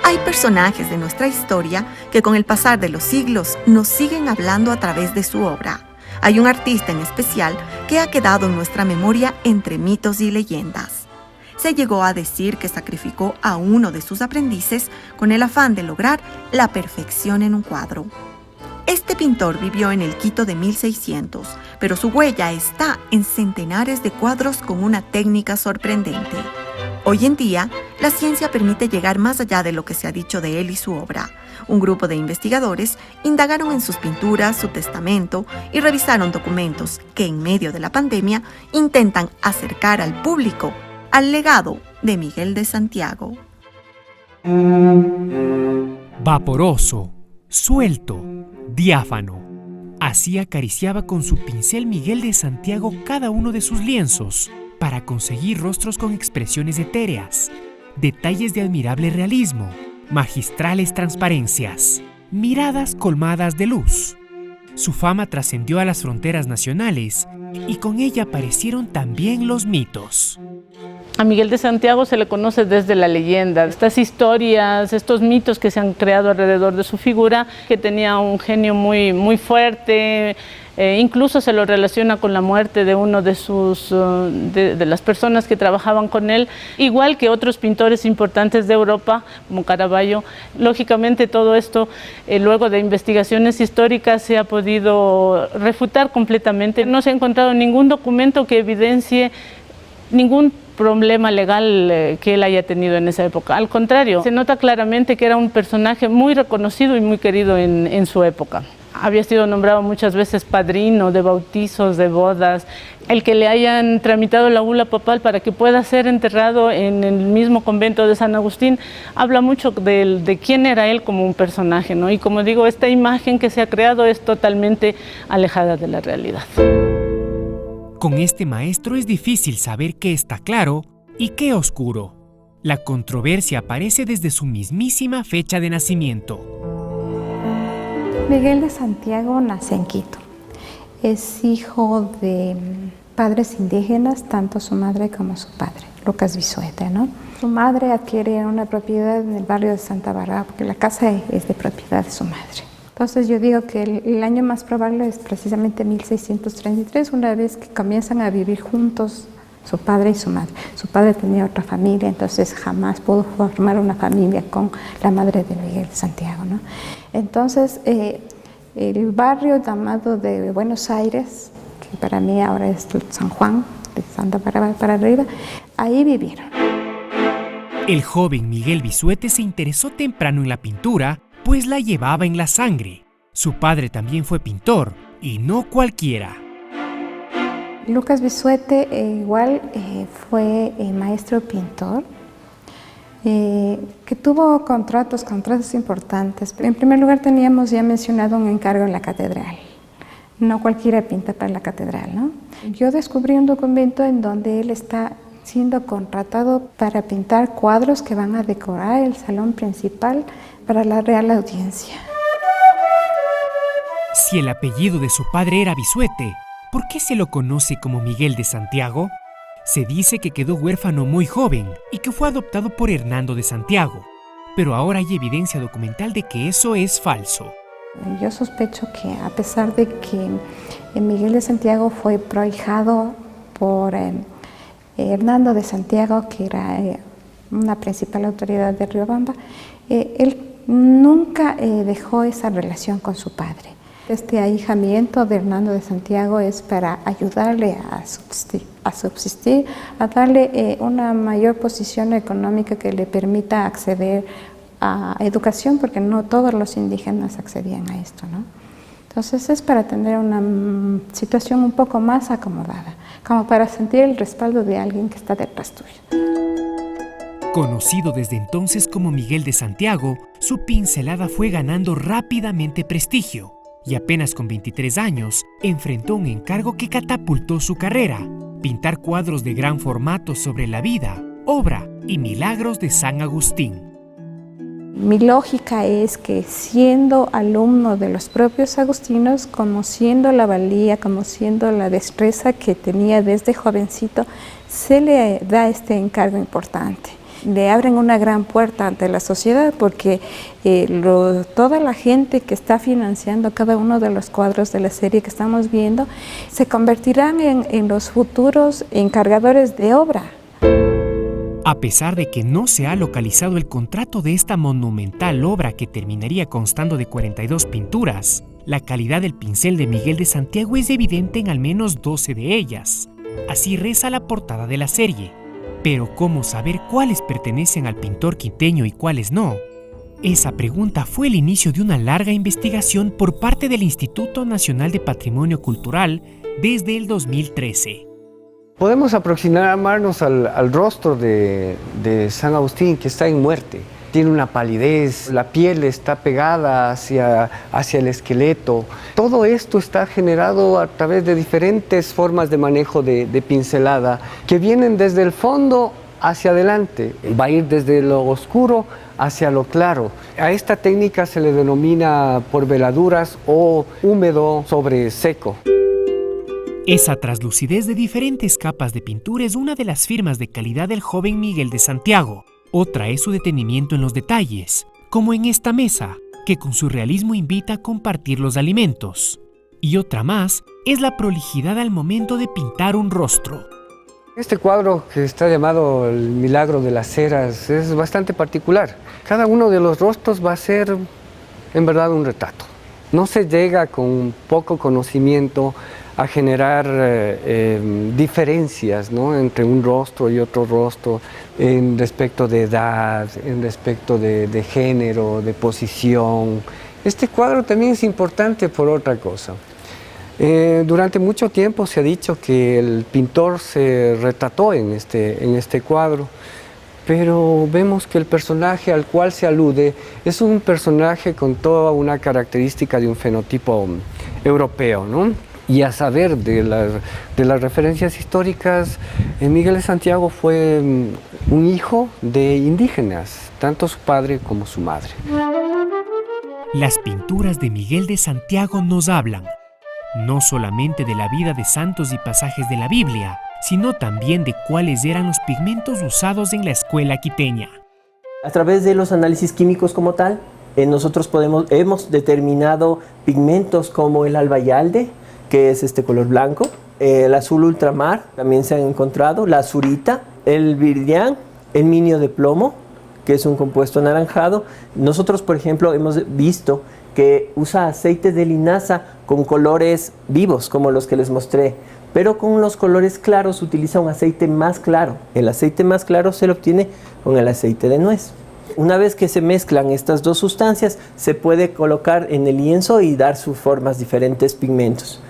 Hay personajes de nuestra historia que con el pasar de los siglos nos siguen hablando a través de su obra. Hay un artista en especial que ha quedado en nuestra memoria entre mitos y leyendas. Se llegó a decir que sacrificó a uno de sus aprendices con el afán de lograr la perfección en un cuadro. Este pintor vivió en el Quito de 1600, pero su huella está en centenares de cuadros con una técnica sorprendente. Hoy en día, la ciencia permite llegar más allá de lo que se ha dicho de él y su obra. Un grupo de investigadores indagaron en sus pinturas, su testamento y revisaron documentos que en medio de la pandemia intentan acercar al público al legado de Miguel de Santiago. Vaporoso, suelto, diáfano. Así acariciaba con su pincel Miguel de Santiago cada uno de sus lienzos para conseguir rostros con expresiones etéreas, detalles de admirable realismo, magistrales transparencias, miradas colmadas de luz. Su fama trascendió a las fronteras nacionales y con ella aparecieron también los mitos. A Miguel de Santiago se le conoce desde la leyenda, estas historias, estos mitos que se han creado alrededor de su figura, que tenía un genio muy fuerte, incluso se lo relaciona con la muerte de uno de las personas que trabajaban con él, igual que otros pintores importantes de Europa, como Caravaggio. Lógicamente todo esto, luego de investigaciones históricas, se ha podido refutar completamente. No se ha encontrado ningún documento que evidencie ningún problema legal que él haya tenido en esa época. Al contrario, se nota claramente que era un personaje muy reconocido y muy querido en su época. Había sido nombrado muchas veces padrino de bautizos, de bodas. El que le hayan tramitado la bula papal para que pueda ser enterrado en el mismo convento de San Agustín habla mucho de quién era él como un personaje, ¿no? Y como digo, esta imagen que se ha creado es totalmente alejada de la realidad. Con este maestro es difícil saber qué está claro y qué oscuro. La controversia aparece desde su mismísima fecha de nacimiento. Miguel de Santiago nace en Quito. Es hijo de padres indígenas, tanto su madre como su padre, Lucas Bisuete, ¿no? Su madre adquiere una propiedad en el barrio de Santa Bárbara, porque la casa es de propiedad de su madre. Entonces yo digo que el año más probable es precisamente 1633, una vez que comienzan a vivir juntos su padre y su madre. Su padre tenía otra familia, entonces jamás pudo formar una familia con la madre de Miguel de Santiago, ¿no? Entonces el barrio llamado de Buenos Aires, que para mí ahora es San Juan, de Santa Bárbara para arriba, ahí vivieron. El joven Miguel Bisuete se interesó temprano en la pintura, pues la llevaba en la sangre. Su padre también fue pintor, y no cualquiera. Lucas Bisuete igual fue maestro pintor, que tuvo contratos importantes. En primer lugar teníamos ya mencionado un encargo en la catedral. No cualquiera pinta para la catedral, ¿no? Yo descubrí un documento en donde él está siendo contratado para pintar cuadros que van a decorar el salón principal para la Real Audiencia. Si el apellido de su padre era Bisuete, ¿por qué se lo conoce como Miguel de Santiago? Se dice que quedó huérfano muy joven y que fue adoptado por Hernando de Santiago, pero ahora hay evidencia documental de que eso es falso. Yo sospecho que a pesar de que Miguel de Santiago fue prohijado por Hernando de Santiago, que era una principal autoridad de Riobamba, él nunca dejó esa relación con su padre. Este ahijamiento de Hernando de Santiago es para ayudarle a subsistir, a darle una mayor posición económica que le permita acceder a educación, porque no todos los indígenas accedían a esto, ¿no? Entonces es para tener una situación un poco más acomodada, como para sentir el respaldo de alguien que está detrás tuyo. Conocido desde entonces como Miguel de Santiago, su pincelada fue ganando rápidamente prestigio y apenas con 23 años enfrentó un encargo que catapultó su carrera: pintar cuadros de gran formato sobre la vida, obra y milagros de San Agustín. Mi lógica es que siendo alumno de los propios agustinos, conociendo la valía, conociendo la destreza que tenía desde jovencito, se le da este encargo importante. le abren una gran puerta ante la sociedad, porque toda la gente que está financiando cada uno de los cuadros de la serie que estamos viendo se convertirán en los futuros encargadores de obra. A pesar de que no se ha localizado el contrato de esta monumental obra que terminaría constando de 42 pinturas, la calidad del pincel de Miguel de Santiago es evidente en al menos 12 de ellas. Así reza la portada de la serie. Pero ¿cómo saber cuáles pertenecen al pintor quiteño y cuáles no? Esa pregunta fue el inicio de una larga investigación por parte del Instituto Nacional de Patrimonio Cultural desde el 2013. Podemos aproximarnos al rostro de San Agustín, que está en muerte. Tiene una palidez, la piel está pegada hacia el esqueleto. Todo esto está generado a través de diferentes formas de manejo de pincelada que vienen desde el fondo hacia adelante. Va a ir desde lo oscuro hacia lo claro. A esta técnica se le denomina por veladuras o húmedo sobre seco. Esa traslucidez de diferentes capas de pintura es una de las firmas de calidad del joven Miguel de Santiago. Otra es su detenimiento en los detalles, como en esta mesa, que con su realismo invita a compartir los alimentos. Y otra más es la prolijidad al momento de pintar un rostro. Este cuadro, que está llamado El Milagro de las Ceras, es bastante particular. Cada uno de los rostros va a ser, en verdad, un retrato. No se llega con poco conocimiento a generar diferencias, ¿no?, entre un rostro y otro rostro, en respecto de edad, en respecto de género, de posición. Este cuadro también es importante por otra cosa. Durante mucho tiempo se ha dicho que el pintor se retrató en este cuadro, pero vemos que el personaje al cual se alude es un personaje con toda una característica de un fenotipo europeo, ¿no? Y a saber de las referencias históricas, Miguel de Santiago fue un hijo de indígenas, tanto su padre como su madre. Las pinturas de Miguel de Santiago nos hablan, no solamente de la vida de santos y pasajes de la Biblia, sino también de cuáles eran los pigmentos usados en la escuela quiteña. A través de los análisis químicos como tal, nosotros hemos determinado pigmentos como el albayalde, que es este color blanco, el azul ultramar, también se han encontrado, la azurita, el viridián, el minio de plomo, que es un compuesto anaranjado. Nosotros, por ejemplo, hemos visto que usa aceite de linaza con colores vivos, como los que les mostré, pero con los colores claros utiliza un aceite más claro. El aceite más claro se lo obtiene con el aceite de nuez. Una vez que se mezclan estas dos sustancias, se puede colocar en el lienzo y dar sus formas diferentes pigmentos.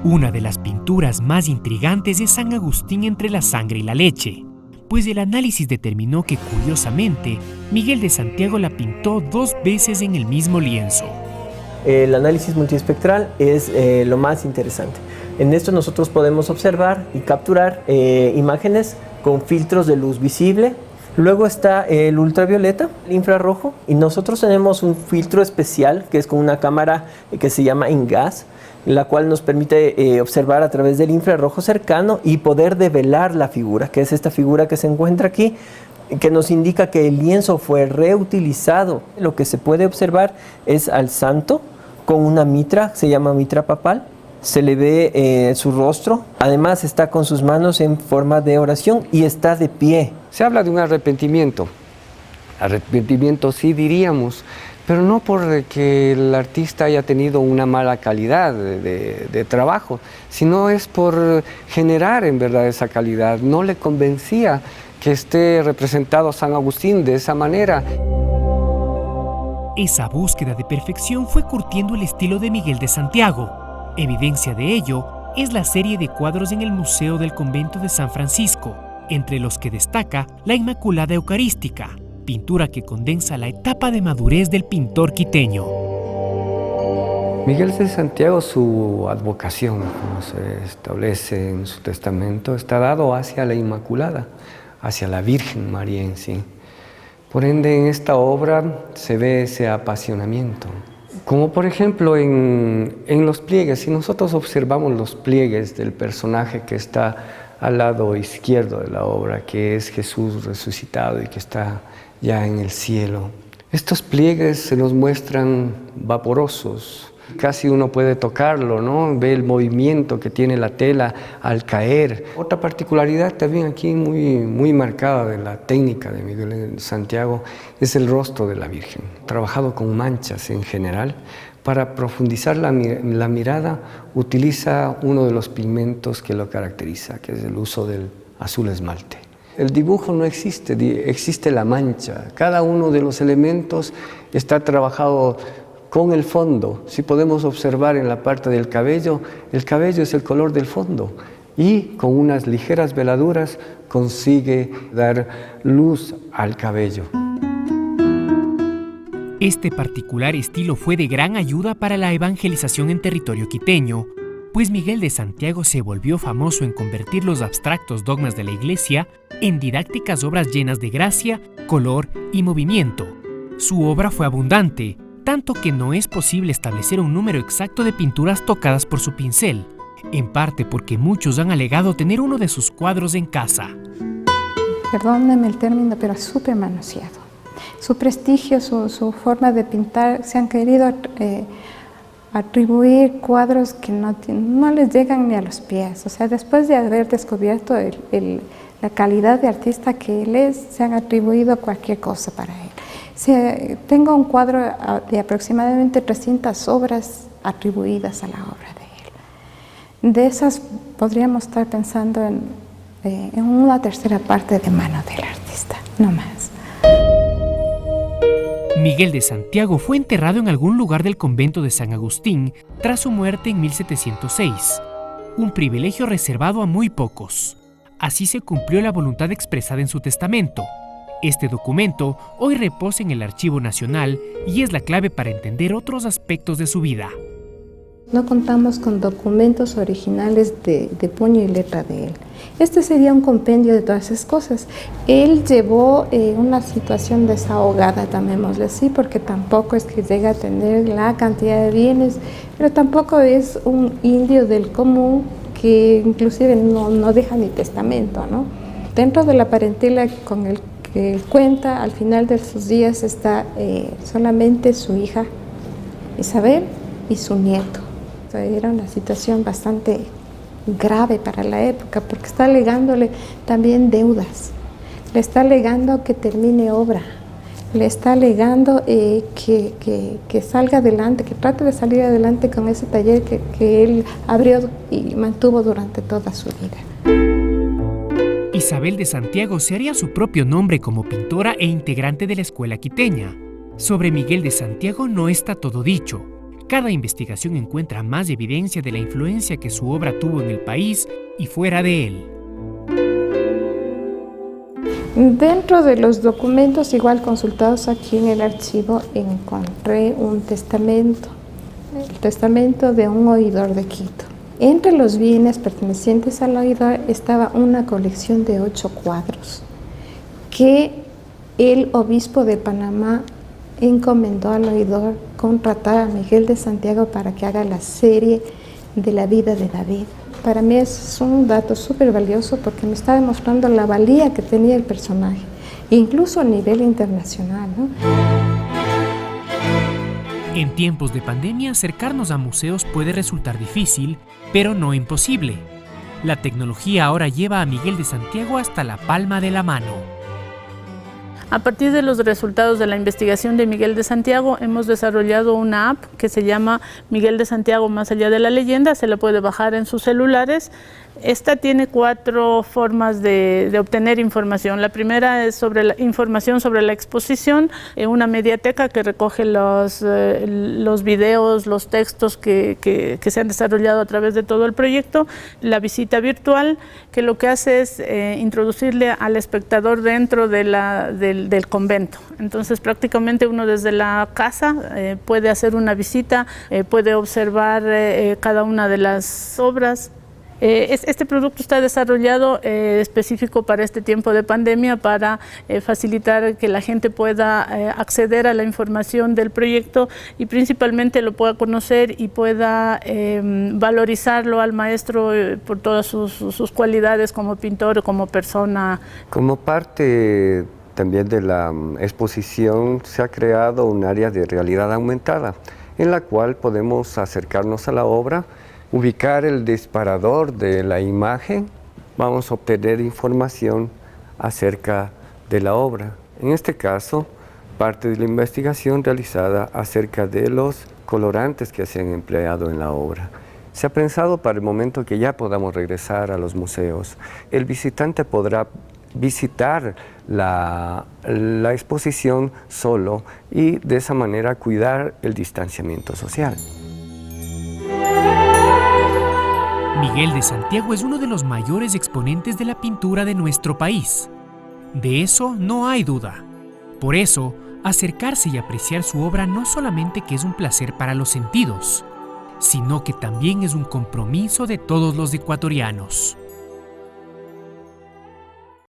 Una de las pinturas más intrigantes es San Agustín entre la sangre y la leche, pues el análisis determinó que, curiosamente, Miguel de Santiago la pintó 2 veces en el mismo lienzo. El análisis multiespectral es lo más interesante. En esto nosotros podemos observar y capturar imágenes con filtros de luz visible. Luego está el ultravioleta, el infrarrojo, y nosotros tenemos un filtro especial que es con una cámara que se llama InGas, la cual nos permite observar a través del infrarrojo cercano y poder develar la figura, que es esta figura que se encuentra aquí, que nos indica que el lienzo fue reutilizado. Lo que se puede observar es al santo con una mitra, se llama mitra papal, se le ve su rostro, además está con sus manos en forma de oración y está de pie. Se habla de un arrepentimiento sí diríamos, pero no porque el artista haya tenido una mala calidad de trabajo, sino es por generar en verdad esa calidad. No le convencía que esté representado San Agustín de esa manera. Esa búsqueda de perfección fue curtiendo el estilo de Miguel de Santiago. Evidencia de ello es la serie de cuadros en el Museo del Convento de San Francisco, entre los que destaca la Inmaculada Eucarística, pintura que condensa la etapa de madurez del pintor quiteño. Miguel de Santiago, su advocación, como se establece en su testamento, está dado hacia la Inmaculada, hacia la Virgen María en sí. Por ende, en esta obra se ve ese apasionamiento. Como por ejemplo en los pliegues, si nosotros observamos los pliegues del personaje que está al lado izquierdo de la obra, que es Jesús resucitado y que está ya en el cielo, estos pliegues se nos muestran vaporosos. Casi uno puede tocarlo, ¿no? Ve el movimiento que tiene la tela al caer. Otra particularidad también aquí muy marcada de la técnica de Miguel de Santiago es el rostro de la Virgen. Trabajado con manchas en general. Para profundizar la mirada utiliza uno de los pigmentos que lo caracteriza, que es el uso del azul esmalte. El dibujo no existe, existe la mancha. Cada uno de los elementos está trabajado con el fondo. Si podemos observar en la parte del cabello, el cabello es el color del fondo y con unas ligeras veladuras consigue dar luz al cabello. Este particular estilo fue de gran ayuda para la evangelización en territorio quiteño, pues Miguel de Santiago se volvió famoso en convertir los abstractos dogmas de la Iglesia en didácticas obras llenas de gracia, color y movimiento. Su obra fue abundante, tanto que no es posible establecer un número exacto de pinturas tocadas por su pincel, en parte porque muchos han alegado tener uno de sus cuadros en casa. Perdónenme el término, pero súper manoseado. Su prestigio, su forma de pintar, se han querido atribuir cuadros que no les llegan ni a los pies. O sea, después de haber descubierto la calidad de artista que él es, se han atribuido cualquier cosa para él. Tengo un cuadro de aproximadamente 300 obras atribuidas a la obra de él. De esas podríamos estar pensando en una tercera parte de mano del artista, no más. Miguel de Santiago fue enterrado en algún lugar del convento de San Agustín tras su muerte en 1706, un privilegio reservado a muy pocos. Así se cumplió la voluntad expresada en su testamento. Este documento hoy reposa en el Archivo Nacional y es la clave para entender otros aspectos de su vida. No contamos con documentos originales de puño y letra de él. Este sería un compendio de todas esas cosas. Él llevó una situación desahogada, llamémosle así, porque tampoco es que llegue a tener la cantidad de bienes, pero tampoco es un indio del común que inclusive no deja ni testamento, ¿no? Dentro de la parentela con el que él cuenta, al final de sus días está solamente su hija Isabel y su nieto. Era una situación bastante grave para la época porque está legándole también deudas, le está legando que termine obra, le está legando que salga adelante, que trate de salir adelante con ese taller que él abrió y mantuvo durante toda su vida. Isabel de Santiago se haría su propio nombre como pintora e integrante de la escuela quiteña. Sobre Miguel de Santiago no está todo dicho. Cada investigación encuentra más evidencia de la influencia que su obra tuvo en el país y fuera de él. Dentro de los documentos igual consultados aquí en el archivo encontré un testamento, el testamento de un oidor de Quito. Entre los bienes pertenecientes al oidor estaba una colección de 8 cuadros que el obispo de Panamá encomendó al oidor contratar a Miguel de Santiago para que haga la serie de la vida de David. Para mí es un dato súper valioso porque me está demostrando la valía que tenía el personaje, incluso a nivel internacional, ¿no? En tiempos de pandemia, acercarnos a museos puede resultar difícil, pero no imposible. La tecnología ahora lleva a Miguel de Santiago hasta la palma de la mano. A partir de los resultados de la investigación de Miguel de Santiago, hemos desarrollado una app que se llama Miguel de Santiago Más Allá de la Leyenda. Se la puede bajar en sus celulares. Esta tiene 4 formas de obtener información. La primera es sobre la información sobre la exposición, una mediateca que recoge los videos, los textos que se han desarrollado a través de todo el proyecto. La visita virtual, que lo que hace es introducirle al espectador dentro del convento. Entonces prácticamente uno desde la casa puede hacer una visita, puede observar cada una de las obras. Este producto está desarrollado específico para este tiempo de pandemia para facilitar que la gente pueda acceder a la información del proyecto y principalmente lo pueda conocer y pueda valorizarlo al maestro por todas sus cualidades como pintor o como persona. Como parte también de la exposición se ha creado un área de realidad aumentada en la cual podemos acercarnos a la obra, ubicar el disparador de la imagen, vamos a obtener información acerca de la obra. En este caso, parte de la investigación realizada acerca de los colorantes que se han empleado en la obra. Se ha pensado para el momento que ya podamos regresar a los museos. El visitante podrá visitar la exposición solo y de esa manera cuidar el distanciamiento social. Miguel de Santiago es uno de los mayores exponentes de la pintura de nuestro país. De eso no hay duda. Por eso, acercarse y apreciar su obra no solamente que es un placer para los sentidos, sino que también es un compromiso de todos los ecuatorianos.